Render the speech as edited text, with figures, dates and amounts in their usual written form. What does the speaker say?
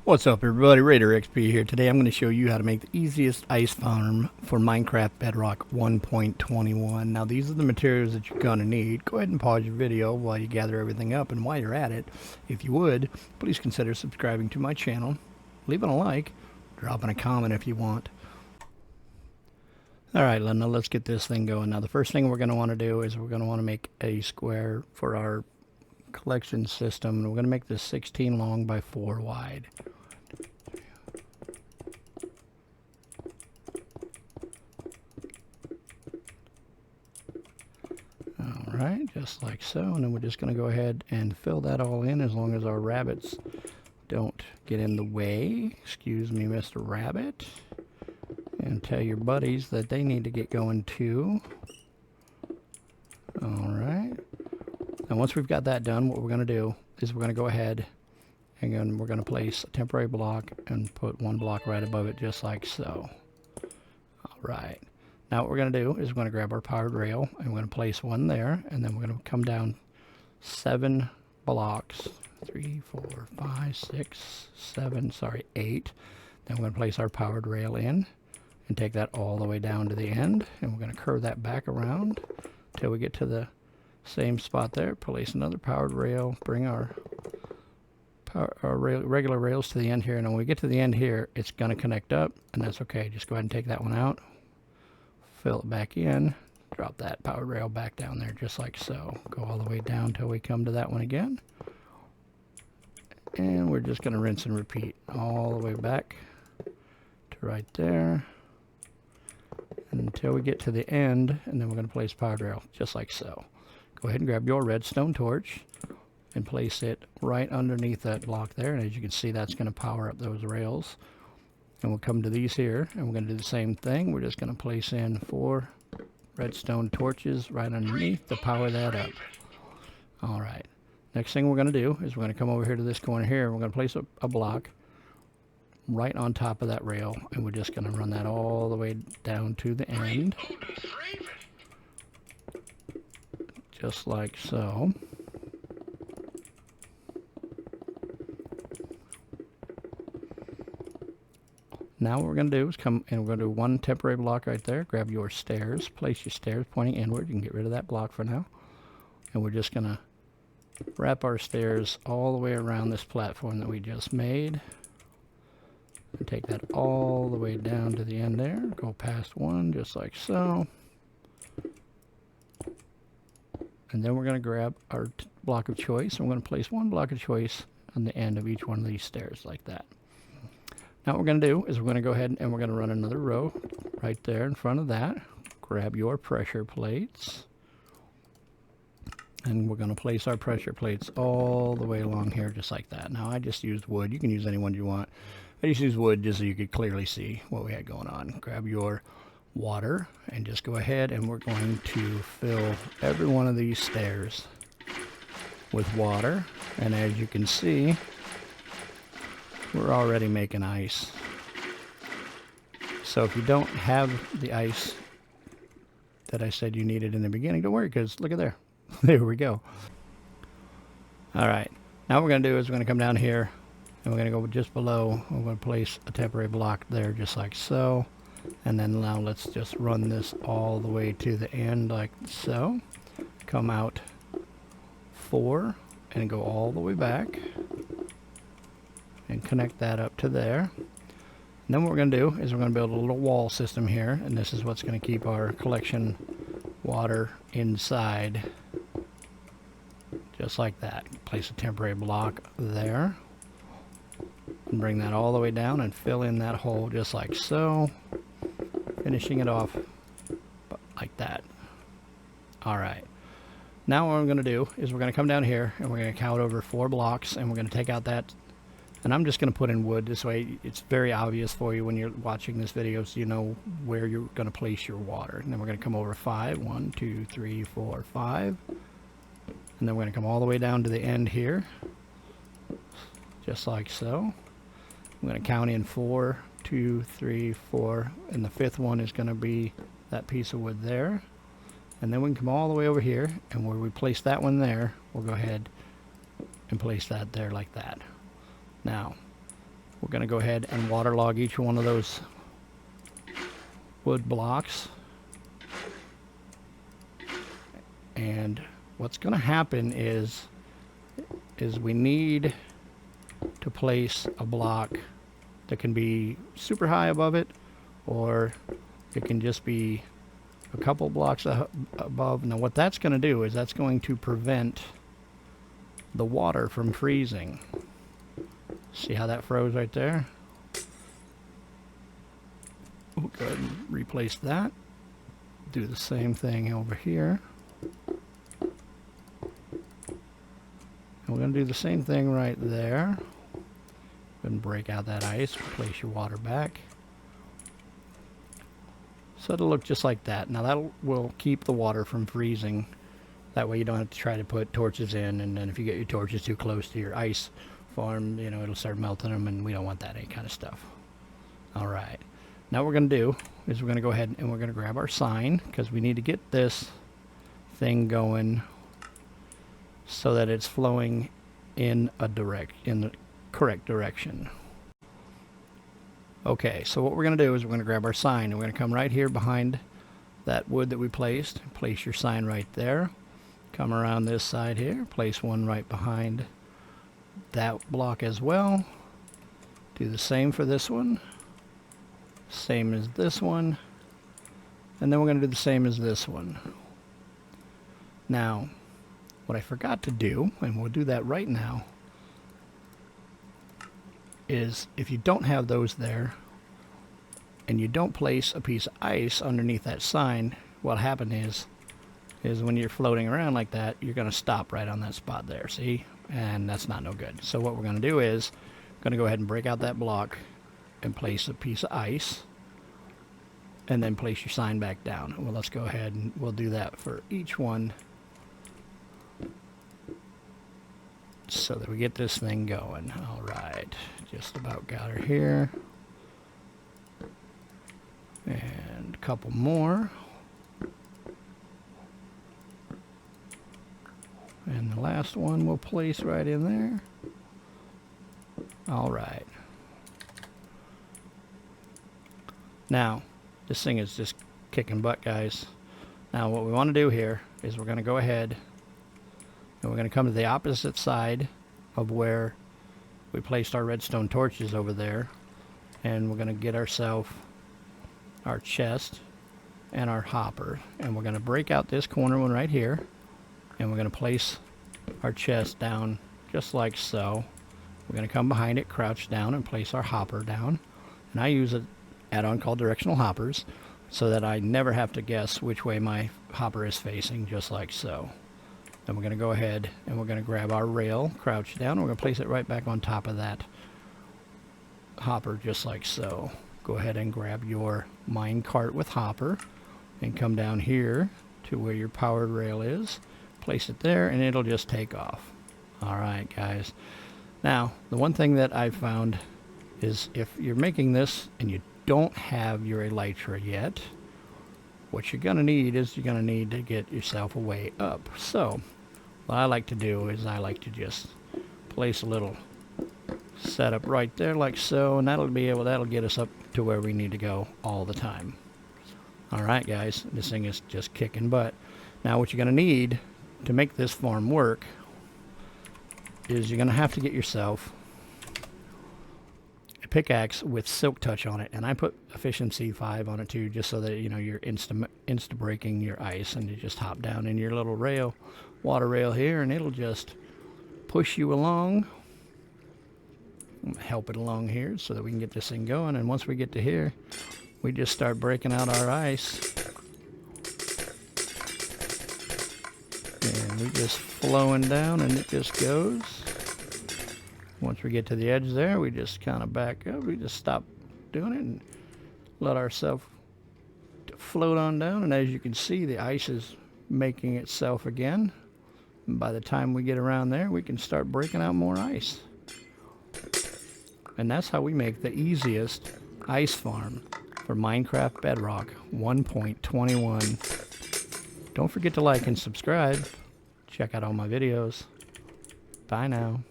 What's up everybody, Raider XP here. Today I'm going to show you how to make the easiest ice farm for Minecraft Bedrock 1.21. Now these are the materials that you're going to need. Go ahead and pause your video while you gather everything up, and while you're at it, if you would, please consider subscribing to my channel, leaving a like, dropping a comment if you want. Alright, now let's get this thing going. Now the first thing we're going to want to do is we're going to want to make a square for our collection system, and we're going to make this 16 long by 4 wide. Alright, just like so, and then we're just going to go ahead and fill that all in as long as our rabbits don't get in the way. Excuse me, Mr. Rabbit. And tell your buddies that they need to get going too. Alright. And once we've got that done, what we're going to do is we're going to go ahead and then we're going to place a temporary block and put one block right above it, just like so. Alright. Now what we're going to do is we're going to grab our powered rail and we're going to place one there, and then we're going to come down 7 blocks. 3, 4, 5, 6, 7, sorry, 8. Then we're going to place our powered rail in and take that all the way down to the end, and we're going to curve that back around till we get to the same spot there. Place another powered rail, bring our regular rails to the end here, and when we get to the end here, it's going to connect up, and that's okay. Just go ahead and take that one out, fill it back in, drop that powered rail back down there just like so. Go all the way down till we come to that one again, and we're just going to rinse and repeat all the way back to right there until we get to the end, and then we're going to place powered rail just like so. Go ahead and grab your redstone torch and place it right underneath that block there, and as you can see, that's going to power up those rails. And we'll come to these here, and we're going to do the same thing. We're just going to place in 4 redstone torches right underneath to power that up. Alright, next thing we're going to do is we're going to come over here to this corner here, and we're going to place a block right on top of that rail, and we're just going to run that all the way down to the end. Just like so. Now what we're going to do is come and we're going to do one temporary block right there. Grab your stairs, place your stairs pointing inward. You can get rid of that block for now. And we're just going to wrap our stairs all the way around this platform that we just made. And take that all the way down to the end there. Go past one just like so. And then we're going to grab our block of choice, and we're going to place one block of choice on the end of each one of these stairs like that. Now what we're going to do is we're going to go ahead and we're going to run another row right there in front of that. Grab your pressure plates, and we're going to place our pressure plates all the way along here just like that. Now I just used wood. You can use any one you want. I just used wood just so you could clearly see what we had going on. Grab your water and just go ahead, and we're going to fill every one of these stairs with water, and as you can see, we're already making ice. So if you don't have the ice that I said you needed in the beginning, don't worry, because look at there. There we go. Alright, now what we're going to do is we're going to come down here, and we're going to go just below. We're going to place a temporary block there just like so. And then now let's just run this all the way to the end like so. Come out 4 and go all the way back and connect that up to there. And then what we're going to do is we're going to build a little wall system here, and this is what's going to keep our collection water inside just like that. Place a temporary block there and bring that all the way down and fill in that hole just like so, finishing it off like that. Alright, now what I'm going to do is we're going to come down here and we're going to count over 4 blocks, and we're going to take out that, and I'm just going to put in wood. This way it's very obvious for you when you're watching this video, so you know where you're going to place your water. And then we're going to come over 5, 1, 2, 3, 4, 5, and then we're going to come all the way down to the end here just like so. I'm going to count in 4, 2, 3, 4, and the 5th one is going to be that piece of wood there. And then we can come all the way over here, and where we place that one there, we'll go ahead and place that there like that. Now, We're going to go ahead and waterlog each one of those wood blocks. And what's going to happen is we need to place a block that can be super high above it, or it can just be a couple blocks above. Now what that's going to do is that's going to prevent the water from freezing. See how that froze right there? We'll go ahead and replace that. Do the same thing over here. And we're going to do the same thing right there. And break out that ice, place your water back. So it'll look just like that. Now that will keep the water from freezing. That way you don't have to try to put torches in, and then if you get your torches too close to your ice farm, you know, it'll start melting them, and we don't want that, any kind of stuff. Alright. Now what we're going to do is we're going to go ahead and we're going to grab our sign, because we need to get this thing going so that it's flowing in the correct direction. Okay, so what we're going to do is we're going to grab our sign, and we're going to come right here behind that wood that we placed. Place your sign right there. Come around this side here, place one right behind that block as well. Do the same for this one. Same as this one. And then we're going to do the same as this one. Now, what I forgot to do, and we'll do that right now, is if you don't have those there and you don't place a piece of ice underneath that sign, what'll happen is when you're floating around like that, you're going to stop right on that spot there, see? And that's not no good. So what we're going to do is going to go ahead and break out that block and place a piece of ice, and then place your sign back down. Well, let's go ahead and we'll do that for each one so that we get this thing going. All right, just about got her here. And a couple more. And the last one we'll place right in there. All right. Now, this thing is just kicking butt, guys. Now, what we want to do here is we're going to go ahead and we're going to come to the opposite side of where we placed our redstone torches over there. And we're going to get ourselves our chest and our hopper. And we're going to break out this corner one right here. And we're going to place our chest down just like so. We're going to come behind it, crouch down, and place our hopper down. And I use an add-on called directional hoppers so that I never have to guess which way my hopper is facing, just like so. Then we're going to go ahead and we're going to grab our rail, crouch down, and we're going to place it right back on top of that hopper, just like so. Go ahead and grab your mine cart with hopper and come down here to where your powered rail is. Place it there, and it'll just take off. Alright, guys. Now, the one thing that I've found is if you're making this and you don't have your elytra yet, what you're going to need is you're going to need to get yourself a way up. So, what I like to do is I like to just place a little setup right there like so, and that'll get us up to where we need to go all the time. Alright, guys, this thing is just kicking butt. Now, what you're going to need to make this farm work is you're going to have to get yourself a pickaxe with silk touch on it, and I put efficiency 5 on it too, just so that you know you're insta breaking your ice, and you just hop down in your little rail, water rail here, and it'll just push you along, help it along here so that we can get this thing going. And once we get to here, we just start breaking out our ice. And we just flowing down, and it just goes. Once we get to the edge there, we just kind of back up. We just stop doing it and let ourselves float on down. And as you can see, the ice is making itself again. And by the time we get around there, we can start breaking out more ice. And that's how we make the easiest ice farm for Minecraft Bedrock 1.21. Don't forget to like and subscribe. Check out all my videos. Bye now.